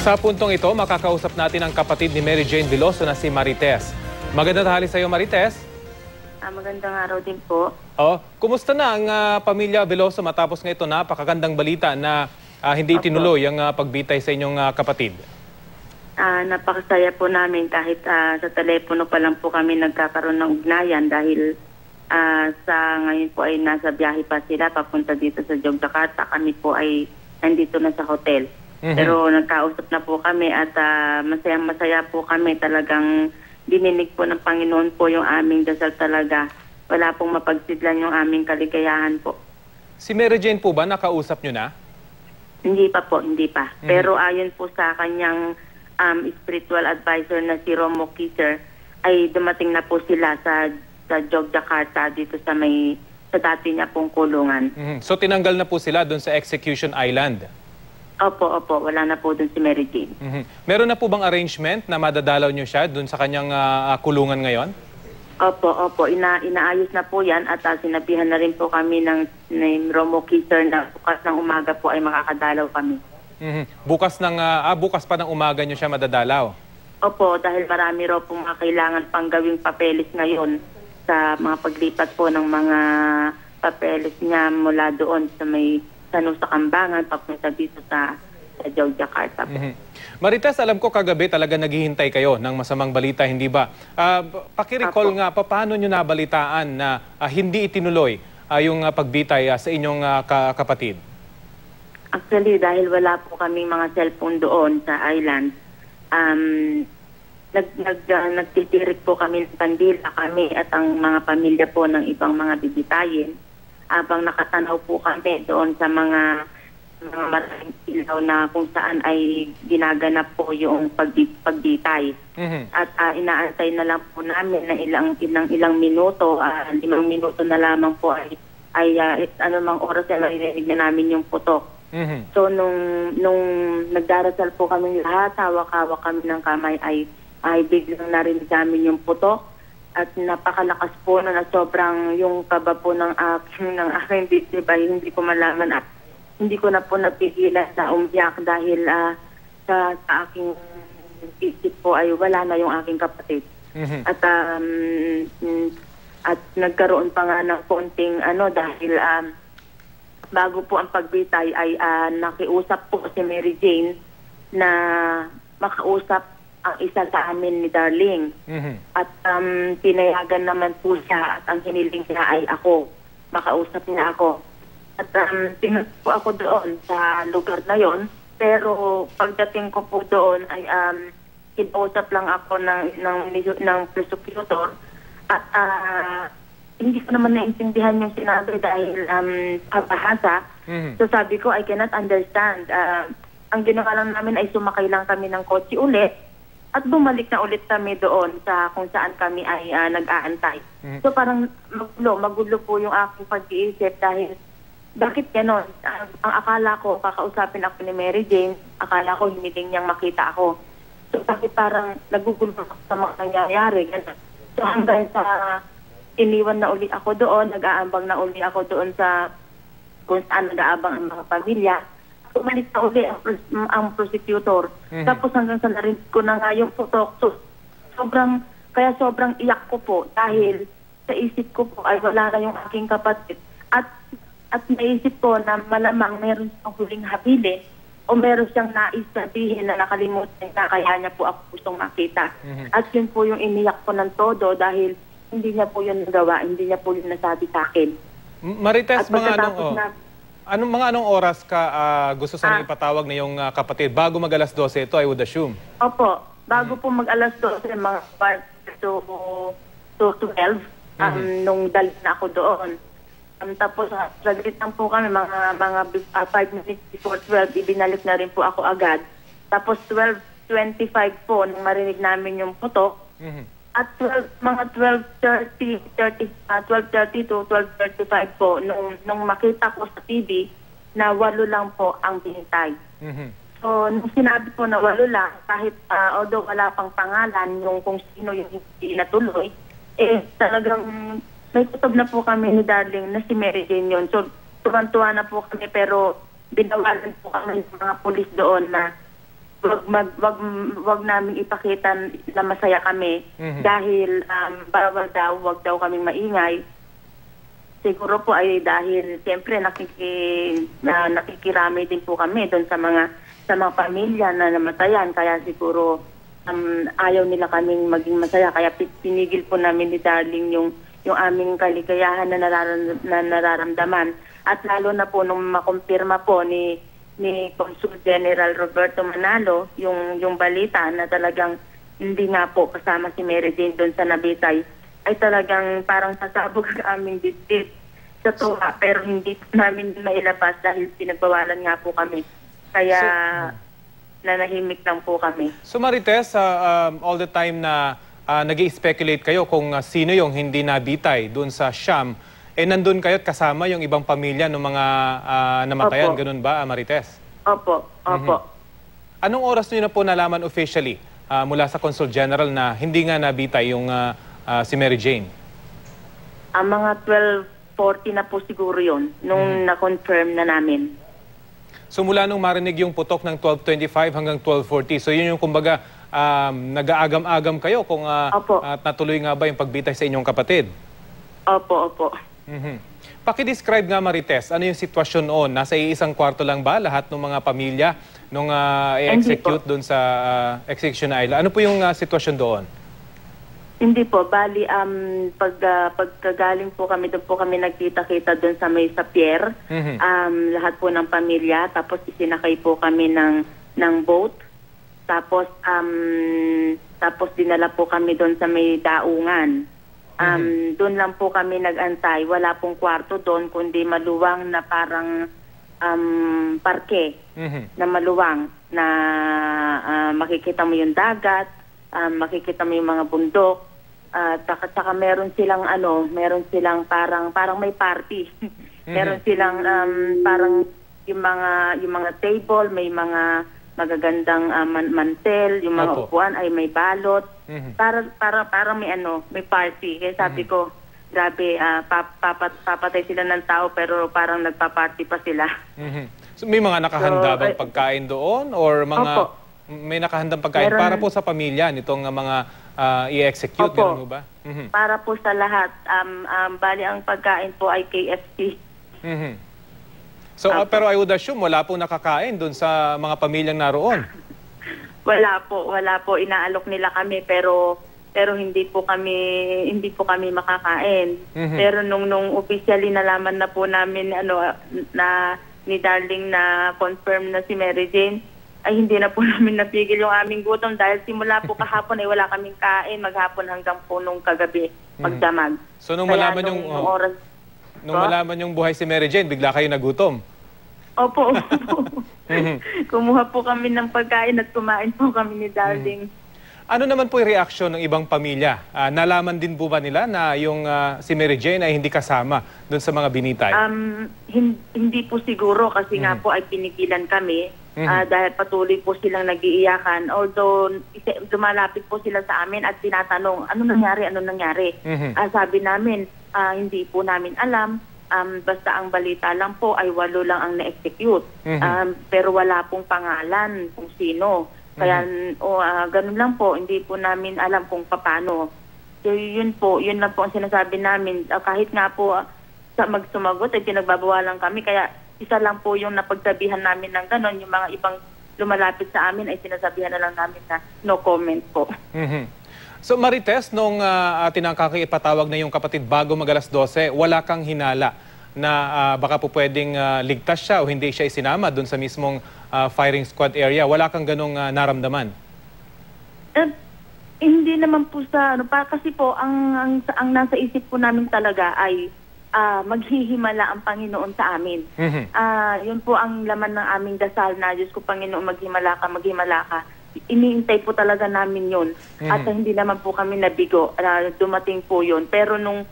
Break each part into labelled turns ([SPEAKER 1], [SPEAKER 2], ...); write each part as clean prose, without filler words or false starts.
[SPEAKER 1] Sa puntong ito, makakausap natin ang kapatid ni Mary Jane Veloso na si Marites. Magandang tanghali sa iyo, Marites.
[SPEAKER 2] Magandang araw din po.
[SPEAKER 1] Kumusta na ang pamilya Veloso matapos nga ito napakagandang balita na hindi itinuloy ang pagbitay sa inyong kapatid?
[SPEAKER 2] Napakasaya po namin kahit sa telepono pa lang po kami nagkakaroon ng ugnayan dahil sa ngayon po ay nasa biyahe pa sila papunta dito sa Yogyakarta. Kami po ay nandito na sa hotel. Pero nagkausap na po kami at masayang-masaya po kami. Talagang dininig po ng Panginoon po yung aming dasal talaga. Wala pong mapagsidlan yung aming kaligayahan po.
[SPEAKER 1] Si Mary Jane po ba nakausap nyo na?
[SPEAKER 2] Hindi pa po, hindi pa. Pero ayon po sa kanyang spiritual advisor na si Romo Kiser, ay dumating na po sila sa Yogyakarta dito sa dati niya pong kulungan.
[SPEAKER 1] So tinanggal na po sila doon sa Execution Island?
[SPEAKER 2] Opo. Wala na po doon si Mary Jane.
[SPEAKER 1] Meron na po bang arrangement na madadalaw nyo siya doon sa kanyang kulungan ngayon?
[SPEAKER 2] Opo. Inaayos na po yan at sinabihan na rin po kami ng Romo Kiser na bukas ng umaga po ay makakadalaw kami.
[SPEAKER 1] Bukas pa ng umaga nyo siya madadalaw?
[SPEAKER 2] Opo, dahil marami raw pong mga kailangan pang gawing papeles ngayon sa mga paglipat po ng mga papeles niya mula doon sa Nusa Cambangan papunta dito sa Yogyakarta.
[SPEAKER 1] Marites, alam ko kagabi talaga naghihintay kayo ng masamang balita, hindi ba? Pakirecall nga, paano nyo nabalitaan na hindi itinuloy yung pagbitay sa inyong kapatid?
[SPEAKER 2] Actually, dahil wala po kaming mga cellphone doon sa island, nagtitirik po kami ng kandila kami at ang mga pamilya po ng ibang mga bibitayin. Habang nakatanaw po kami doon sa mga maraming ilaw na kung saan ay ginaganap po yung pagbitay. At inaantay na lang po namin na ilang minuto, 5 minuto na lamang po ay anumang oras ay maririnig na namin yung putok. So nung nagdarasal po kami lahat, hawak-hawak kami ng kamay ay biglang narinig namin yung putok. At napakalakas po na sobrang yung kaba po ng aking bitiba, hindi ko malaman at hindi ko na po napigilan sa umiyak dahil sa aking isip po ay wala na yung aking kapatid. At nagkaroon pa nga ng konting dahil bago po ang pagbitay ay nakiusap po si Mary Jane na makausap ang isa sa amin ni Darling. At pinayagan naman po siya at ang hiniling niya ay ako. Makausap niya ako. At tinag po ako doon sa lugar na yon. Pero pagdating ko po doon ay kinausap lang ako ng prosecutor at hindi ko naman naintindihan yung sinabi dahil pabahasa. So sabi ko, I cannot understand. Ang ginawa lang namin ay sumakay lang kami ng kotse ulit at bumalik na ulit kami doon sa kung saan kami ay nag-aantay. So parang magulo po yung aking pag-iisip dahil bakit gano'n? Ang akala ko, kakausapin ako ni Mary Jane, akala ko hiniling niyang makita ako. So bakit parang nagugulo ako sa mga nangyayari? Ganun. So hanggang sa iniwan na uli ako doon, nag-aambang na uli ako doon sa kung saan nag-aabang ang mga pamilya. Umalis na uli ang prosecutor. Tapos hanggang sa narinig ko na nga yung putok. So, kaya sobrang iyak ko po dahil sa isip ko po ay wala na yung aking kapatid. At naisip ko na malamang meron siyang huling habilin o meron siyang nais sabihin na nakalimutan na kaya niya po ako gustong makita. At yun po yung iniyak ko ng todo dahil hindi niya po yun nagawa, hindi niya po yun nasabi sa akin.
[SPEAKER 1] Marites, anong oras ka gusto sana ipatawag na yung kapatid? Bago mag-alas 12 ito, I would assume. Opo.
[SPEAKER 2] Bago po mag-alas 12, mga part to 12, nung dalit na ako doon. Tapos, saglit lang po kami, mga 5 minutes before 12, ibinalik na rin po ako agad. Tapos, 12:25 po, nung marinig namin yung putok. At mga 12:30 to 12:35 po, nung makita ko sa TV na 8 lang po ang binitay. So, nung sinabi po na 8 lang, kahit although wala pang pangalan yung kung sino yung hindi natuloy, talagang may kutob na po kami ni Darling na si Mary Jane yun. So, tuwan-tuwa na po kami pero binawalan po kami ng mga pulis doon na wag namin ipakita na masaya kami dahil wag daw kaming maingay. Siguro po ay dahil siyempre nakikirami din po kami doon sa mga pamilya na namatayan, kaya siguro ayaw nila kaming maging masaya, kaya pinigil po namin ni Darling yung aming kaligayahan na nararamdaman. At lalo na po nung makumpirma po ni Consul General Roberto Manalo yung balita na talagang hindi nga po kasama si Mary Jane doon sa nabitay, ay talagang parang sasabog ang aming dibdib sa tuwa, pero hindi namin mailabas dahil pinagbawalan nga po kami. Kaya nanahimik lang po kami.
[SPEAKER 1] So Marites, all the time na nag-i-speculate kayo kung sino yung hindi nabitay doon sa Siam, nandun kayo at kasama yung ibang pamilya ng mga namatayan, ganun ba, Marites?
[SPEAKER 2] Opo.
[SPEAKER 1] Anong oras niyo na po nalaman officially mula sa Consul General na hindi nga nabitay yung si Mary Jane?
[SPEAKER 2] Mga 12:40 na po siguro yun nung na-confirm na namin.
[SPEAKER 1] So mula nung marinig yung putok ng 12:25 hanggang 12:40, so yun yung kumbaga nag-aagam-agam kayo kung natuloy nga ba yung pagbitay sa inyong kapatid?
[SPEAKER 2] Opo.
[SPEAKER 1] Paki-describe nga, Marites, ano yung sitwasyon noon? Nasa iisang kwarto lang ba lahat ng mga pamilya nung i-execute doon sa Execution Island? Ano po yung sitwasyon doon?
[SPEAKER 2] Hindi po, bali pagkagaling po kami, doon po kami nagkita-kita doon sa may Sapier, lahat po ng pamilya, tapos isinakay po kami ng boat, tapos dinala po kami doon sa may daungan. Doon lang po kami nag-antay, wala pong kwarto doon, kundi maluwang na parang parke na maluwang na makikita mo yung dagat, makikita mo yung mga bundok. Saka meron silang parang may party. Meron silang parang yung mga table, may mga magagandang mantel, yung mga upuan ay may balot. Para may party. Kaya sabi ko, grabe, papatay sila ng tao pero parang nagpa-party pa sila.
[SPEAKER 1] So may mga nakahanda bang pagkain doon or mga may nakahandang pagkain para po sa pamilya nitong mga i-execute, gano'n ba?
[SPEAKER 2] Para po sa lahat. Bali, ang pagkain po ay KFC.
[SPEAKER 1] So, pero I would assume wala po nakakain doon sa mga pamilyang naroon.
[SPEAKER 2] Wala po. Inaalok nila kami pero hindi po kami makakain. Pero nung officially nalaman na po namin na ni Darling na confirm na si Mary Jane, ay hindi na po namin napigil yung aming gutom dahil simula po kahapon ay wala kaming kain, maghapon hanggang po nung kagabi magdamag.
[SPEAKER 1] So nung malaman malaman yung buhay si Mary Jane, bigla kayo nagutom?
[SPEAKER 2] Opo. Kumuha po kami ng pagkain at kumain po kami ni Darling.
[SPEAKER 1] Ano naman po yung reaksyon ng ibang pamilya? Nalaman din po ba nila na yung si Mary Jane ay hindi kasama doon sa mga binitay?
[SPEAKER 2] Hindi po siguro kasi nga po ay pinigilan kami dahil patuloy po silang nag-iiyakan. Although dumalapit po sila sa amin at tinatanong, ano nangyari? Sabi namin, hindi po namin alam. Basta ang balita lang po ay 8 lang ang na-execute. Pero wala pong pangalan kung sino. Kaya ganun lang po, hindi po namin alam kung paano. So yun lang po ang sinasabi namin. Kahit nga po magsumagot ay pinagbabawalan kami. Kaya isa lang po yung napagsabihan namin ng ganon. Yung mga ibang lumalapit sa amin ay sinasabihan na lang namin na no comment po.
[SPEAKER 1] So Marites, nung tinangkaki ipatawag na yung kapatid bago mag-alas 12, wala kang hinala na baka po pwedeng ligtas siya o hindi siya isinama doon sa mismong firing squad area? Wala kang ganong naramdaman?
[SPEAKER 2] Hindi naman po kasi po ang nasa isip po namin talaga ay maghihimala ang Panginoon sa amin. Yun po ang laman ng aming dasal na, Diyos ko Panginoon, maghimala ka. Iniintay po talaga namin yun. At hindi naman po kami nabigo. Dumating po yun. Pero nung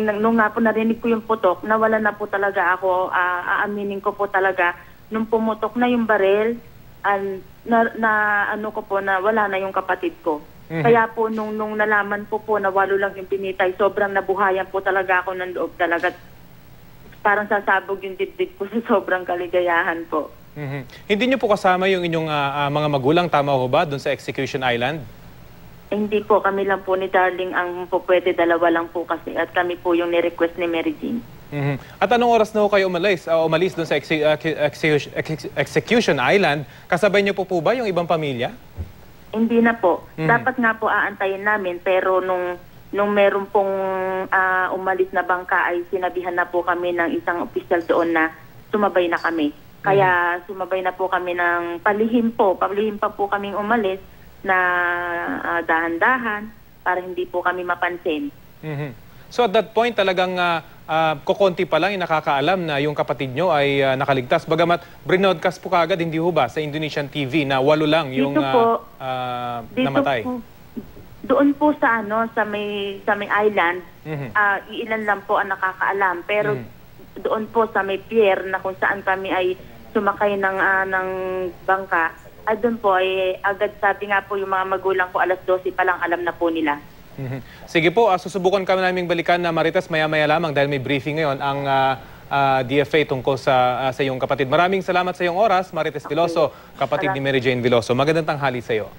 [SPEAKER 2] nga po narinig ko yung putok, nawala na po talaga ako. Aaminin ko po talaga. Nung pumutok na yung baril, na wala na yung kapatid ko. Kaya po nung nalaman po na 8 lang yung binitay, sobrang nabuhayan po talaga ako ng loob talaga. Parang sasabog yung dibdib ko sa sobrang kaligayahan po.
[SPEAKER 1] Hindi niyo po kasama yung inyong mga magulang, tama ho ba, doon sa Execution Island?
[SPEAKER 2] Hindi po, kami lang po ni Darling ang po pwede, dalawa lang po kasi. At kami po yung ni-request ni Mary Jane.
[SPEAKER 1] At anong oras na ho kayo umalis doon sa Execution Island? Kasabay niyo po ba yung ibang pamilya?
[SPEAKER 2] Hindi na po. Dapat nga po aantayin namin, pero nung meron pong umalis na bangka ay sinabihan na po kami ng isang opisyal doon na sumabay na kami. Kaya sumabay na po kami ng palihim pa po kaming umalis na dahan-dahan para hindi po kami mapansin.
[SPEAKER 1] So at that point talagang kokonti pa lang yung nakakaalam na yung kapatid nyo ay nakaligtas. Bagamat brinodcast po kaagad, hindi ho ba, sa Indonesian TV na 8 lang yung namatay?
[SPEAKER 2] Doon po sa may island, iilan lang po ang nakakaalam. Pero doon po sa may pier na kung saan kami ay sumakay ng bangka, ay doon po ay agad, sabi nga po yung mga magulang ko, alas 12 pa lang alam na po nila.
[SPEAKER 1] Sige po, susubukan kami naming balikan na Marites maya-maya lamang dahil may briefing ngayon ang DFA tungkol sa iyong kapatid. Maraming salamat sa iyong oras, Marites Veloso, kapatid ni Mary Jane Veloso. Magandang tanghali sa iyo.